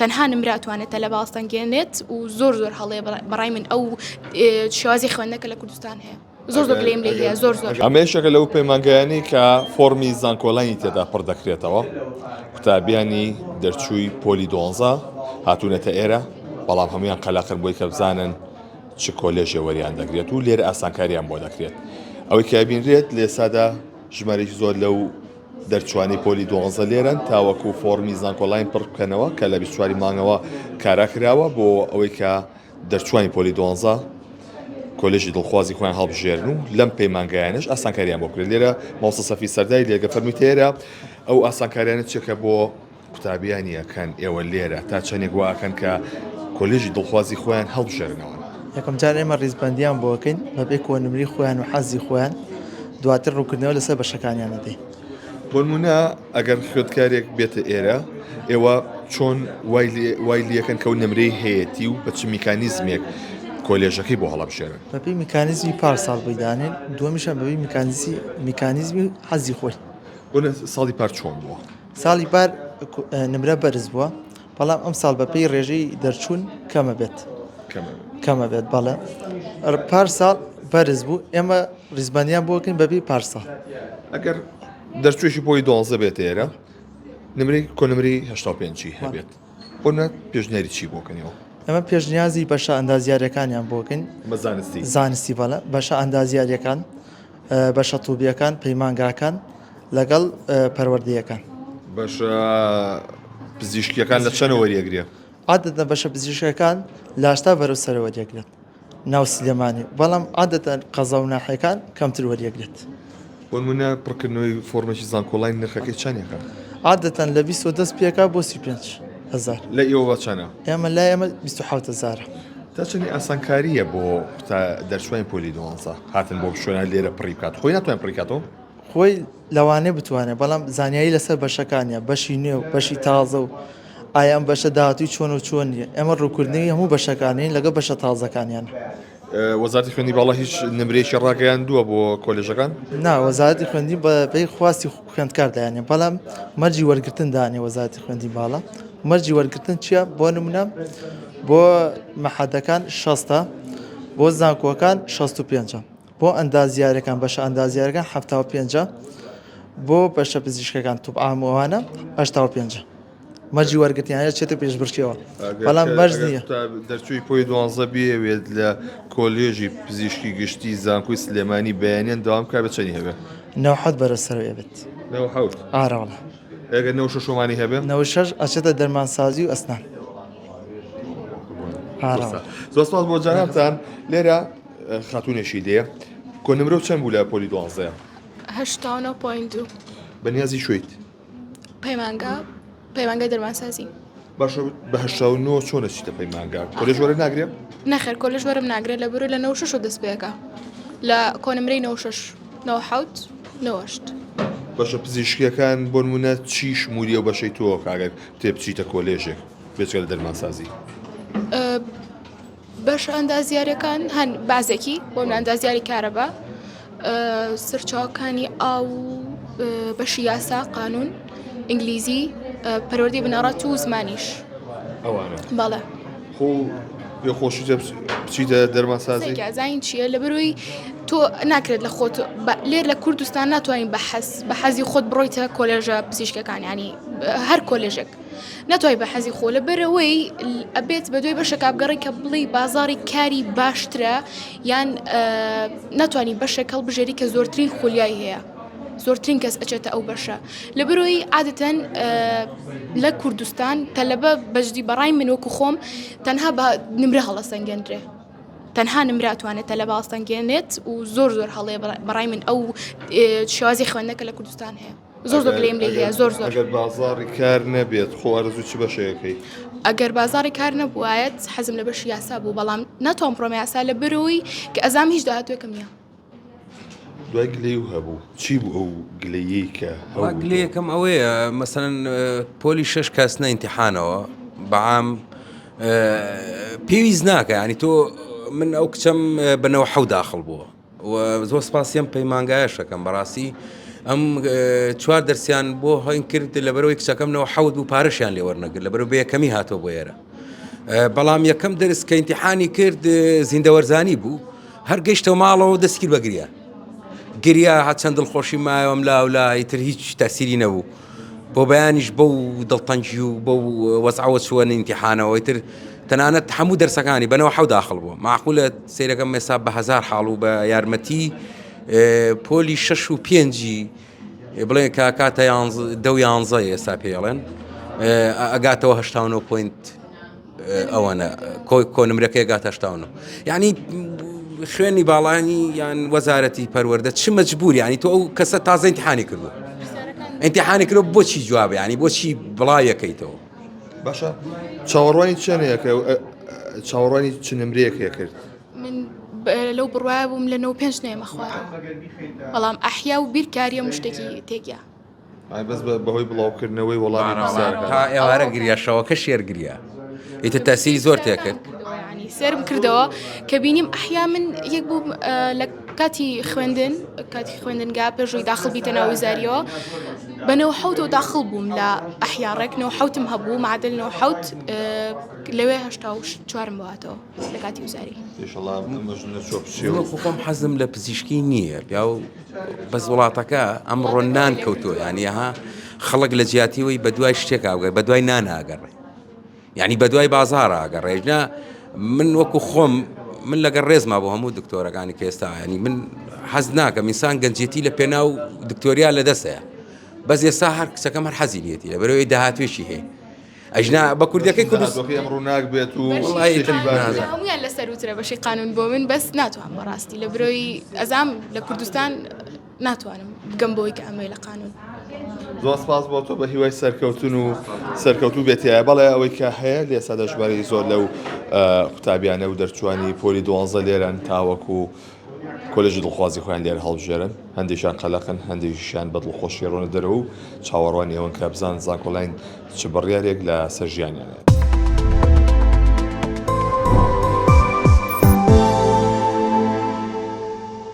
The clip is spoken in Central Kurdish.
تەنها نمرە ئەتوانێت تەلە باڵستانگەێنێت و زۆر هەڵەیە بەڕای من ئەو شێوازی خوێندنەکە لە کوردستان هەیە زۆر گلەیم لێ هەیە زۆر ئەمەشەکە لەو پەیمانگەیانی کە فۆرمی زانکۆڵانی تێدا پڕ دەکرێتەوە قوتابیانی دەرچووی پۆلی 12 هاتوونەتە ئێرە بەڵام هەمویان قەلاقن بۆی کە بزانن چ کۆلێژێ وەریان دەگرێت و لێرە ئاسانکاریان بۆ دەکرێت ئەوەی کە بینرێت لێسادا ژمارەی زۆر لەو دەرچوانی پۆلی 12 لێرن تاوەکو فۆرمی زانکۆڵین پڕ بکەنەوە کە لە 24 مانگەوە کاراکراوە بۆ ئەوەی کە دەرچوانی پۆلی 12 کۆلێژی دڵخوازی خۆیان هەڵبژێرن و لەم پەیمانگەیانش ئاسانکاریان بۆ کرێت لێرە ماوسە سەفی سەردای لێگە فەرمی تێرە ئەو ئاسانکاریانە چێکە بۆ قوتابیانی ئەکەن ئێوە لێرە تا چەندێک واکەن کە کۆلێژی دڵخوازی خۆیان هەڵبژێرنەوە یەکەم جار ئێمە ڕیزبەندیان بۆکەین بەبێ کۆنمری خۆیان و حەزی خۆیان دواتر ڕووکردنەوە لەسەر بەشەکانیان دەدەین بۆ نمونە ئەگەر خوێندکارێک بێتە ئێرە ئێوە چۆن وای لیەکەن کە و نمرەی هەیەتی و بە چ میکانیزمێک کۆلێژەکەی بۆ هەڵبژێرن بەپێی میکانیزمی پارساڵ بەیدانێن دووەمیشان بەبێ میکانیزمی حەزی خۆی بۆ ساڵی پار چۆن بووە ساڵی پار نمرە بەرز بووە بەڵام ئەم ساڵ بەپێی ڕێژەی دەرچوون کەمە بێت بەڵێ پارساڵ بەرز بوو ئێمە ڕیزبانیان بۆکەین بەبێ پارساڵ ئەگەر دەرچوێکی بۆی 12 بێت ئێرە نمرەی کۆنمری 85 هەبێت بۆ پێشنیاری چی بۆکەنەوە ئەمە پێشنیازی بەشە ئەندازیاریەکانیان بۆکەین زانستی بەڵە بەشە ئەندازیاریەکان بەشە تووبیەکان پەیمانگاکان لەگەڵ پەروەردەیەکان بەشە پزیشکیەکان لە چەنە وەریەگرێ عادەتەن بەشە پزیشکەکان لاشتا بەرەو سەرە وەریەگرێت ناو سلێمانی بەڵام عادەتەن قەزا و ناحەکان کەمتر وەریەگرێت بۆ نمونە پڕکردنەوەی فۆرمێکی زانکۆڵین نرخەکەی چەندێکە عادەتەن لە 20 پێکا بۆ 35,000 لە ئێوە چەنە ئێمە لای ئەمە 27,000 تا چەندی ئاسانکاریە بۆ دەرچوانی پۆلی 12 هاتن بۆ شوێنە لێرە پڕی بکات خۆی ناتوانین پڕی بکاتەوە خۆی لەوانێ بتوانێت بەڵام زانیاری لەسەر بەشەکانیە بەشی نوێ و بەشی تازە و ئایا ئەم بەشە داهاتوی چۆن و چۆنیە ئێمە ڕووکردنەوەی هەموو بەشەکانین لەگە بەشە تازەکانیان وەزارەتی خوێندی باڵا هیچ نمرێکی ڕاگەیاندووە بۆ کۆلێژەکان نا وەزارەتی خوێندی بەپێی خواستی خوێندکار دایانێ بەڵام مەرجی وەرگرتن دانێ وەزارەتی خوێندی باڵا مەرجی وەرگرتن چییە بۆ نمونە بۆ مەحەدەکان 60 بۆ زانکۆکان 65 بۆ ئەندازیارەکان بەشە ئەندازیارەکان 75 بۆ بەشە پزیشکەکان توبعامەوانە 85 مەرجی وەرگرتیانە چێتە پێشبڕکێەوە بەڵام مەرج نییە دەرچووی پۆی 12 بێوێت لە کۆلێژی پزیشکی گشتی زانکۆی سلێمانی بەیانیان داوام کا بە چەندی هەبێت 90 بەرەسەرەوە بێت ئاراوڵە ئەگەر 96 هەبێت 96 ئەچێتە دەرمانسازی و ئەسنان زۆر سپاس بۆ جانابتان لێرە خاتونێکی دێ کۆنمرە و چەند بوو لە پۆلی 12 89.2 بەنیازی شوێیت پەیمانگای دەرمانسازی باشە بە 89 چۆنە چیتە پەیمانگا کۆلێژ وەرە ناگرێت نەخێر کۆلێژ وەرم ناگرێت لە بەرۆی لە 96 دەست پێەکە لە کۆنمرەی 96 97 98 بەشە پزیشکیەکان بۆ نمونە چی شمولیە و بەشەی تۆ کاگەر تێبچیتە کۆلێژێک بێچکە لە دەرمانسازی بەش ئەندازیارەکان هەن بازێکی بۆ ئەندازیاری کارەبا سەرچاوەکانی ئاو بەشی یاسا قانون ئینگلیزی پەروەردەی بنەڕەت و زمانیش بەڵێ خۆشی بچیتە دەرمانسازی زین چییە لە بەروی تۆ ناکرێت لە خۆت لێر لە کوردستان ناتوانین بە حەزی خۆت بڕۆیتە کۆلێژە پزیشکەکان ینی هەر کۆلێژێک ناتوانای بە حەزی خۆ لە بەرەوەی ئەبێت بە دوای بەشە کابگەڕی کە بڵێ بازاری کاری باشترە یان ناتوانانی بەشێک هەڵبژێری کە زۆرترین خولیای هەیە زۆرترین کەس ئەچێتە ئەو بەشە لە بەرۆی عادەتەن لە کوردستان تەلەبە بەجدی بەڕای من وەکو خۆم تەنها بە نمرە هەڵەسەنگێنرێ تەنها نمرە ئەتوانێت تەلە باڵستانگێنێت و زۆر هەڵەیە بەڕای من ئەو شێوازی خوێندنەکە لە کوردستان هەیە زۆر گلەیم لێ هەیە زۆر ئەگەر بازاری کار نەبێت خۆ ئەرزوو چی بەشەیەکەی ئەگەر بازاری کار نەبووایەت حەزم لە بەشی یاسا بوو بەڵام ناتوان پرۆمە یاسا لە بەرەوەی کە ئەزام هیچ داهاتوێکم نییە دوای گلەی و هەبوو چی بوو ئەو گلەیەی کە گلەیەکەم ئەوەیە مەسەن پۆلی 6 کەس نەئیمتیحانەوە بەعام پێویست ناکە ینی تۆ من ئەو کچەم بنەوە حەو داخڵ بووە و زۆر سپاسیم پەیمانگایەشەکەم بەڕاستی ئەم چوار دەرسیان بۆ هەین کرد لە بەرەوەی کچەکەمنەوە حەوت بوو پارەشیان لێ وەرنەگرت لە بەرەو بە یەکەمی هاتۆ بۆ ئێرە بەڵام یەکەم دەرس کە ئیمتیحانی کرد زیندەوەرزانی بوو هەر گەیشتەوە ماڵەوە دەستگیر بە گریا هات چەند دڵخۆشی مایەوەم لا ئیتر هیچ تاسیری نەبوو بۆ بەیانیش بەو دڵتەنجی و بەو وەزعەوە چووەنە ئیمتیحانەوە ئیتر تەنانەت هەموو دەرسەکانی بنەوە حەو داخڵ بووە معقولە سەیرەکەم مێسا بە 1000 حاڵ و بە یارمەتی پۆلی 6 و 5 بڵێ کاتە 11 ئێستا پێڵێن ئەگاتەوە 89 پوینت ئەوەنە کۆنمرەکەی گاتە 89 یعنی خوێنی باڵانی یان وەزارەتی پەروەردە چ مەجبوری ینی تۆ ئەو کەسە تازە ئیمتیحانی کردو ئیمتیحانی کردو بۆچی جوابە ینی بۆچی بڵاویەکەیتەوە باشە چاوەڕوانی چێنەیەکە چاوەڕوانی چ نمرەیەکە کرد من لەو بڕواە بووم لە 95 نێمە خوارەوە بەڵام ئەحیا و بیرکاریە مشتێکی تێکیا بەس بەهۆی بڵاوکردنەوەی وەڵامی تا ئێوارە گریاشەوە کە شێرگریە ئیتر تاسیری زۆر تێکرد سرم کردەوە کە بینیم ئەحیا من یەک بوو لە کاتی خوێندنگا پێشووی داخڵ بیتەنەوە وزاریەوە بەنەوە حەوتەوە داخڵ بووم لە ئەحیاڕێک نەوە حەوتم هەبوو معادلنەوە حەوت لەوێ 84 بواتەوە لە کاتی وزاری خۆم حەزم لە پزیشکی نییە پیا و بەس وڵاتەکە ئەمڕۆ نان کەوتۆ یانیها خەڵک لە جیاتیەوەی بە دوای شتێک ئاگەڕێ بە دوای نان ئاگەڕێ یعنی بە دوای بازار ئاگەڕێژنا من وەکو خۆم من لەگەڵ ڕێزما بۆ هەموو دکتۆرەکانی کە ئێستا ینی من حەز ناکەم میسان گەنجێتی لە پێناو دکتۆریا لە دەستەیە بەس ئێستا هەر کچەکەم هەر حەزی لێتی لە بەرەوەی داهاتوێشی هەیە ئەژنا بە کوردەکەی کوردستان ئەمڕۆ ناک بێت و هەمویان لەسەر وترە بەشی قانون بۆ من بەس ناتوانم بەڕاستی لە برۆی ئەزام لە کوردستان ناتوانم بگەم بۆی کە ئەمەی لە قانون زۆر سپاس بۆ تۆ بە هیوای سەرکەوتن و سەرکەوتوو بێتیایە بەڵێ ئەوەی کە هەیە لێ سادە ژمارەی زۆر لەو قوتابیانە و دەرچوانی پۆلی 12 لێرەن تاوەکو کۆلێژی دڵخوازی خۆیان لێرە هەڵبژێرن هەندێکیان قەلەقن هەندێکیشیان بە دڵخۆشی ڕۆنە دەرەوە و چاوەڕوانی ئەوەن کە بزان زانکۆڵین چ بڕیارێک لە سەر ژیانیانێت.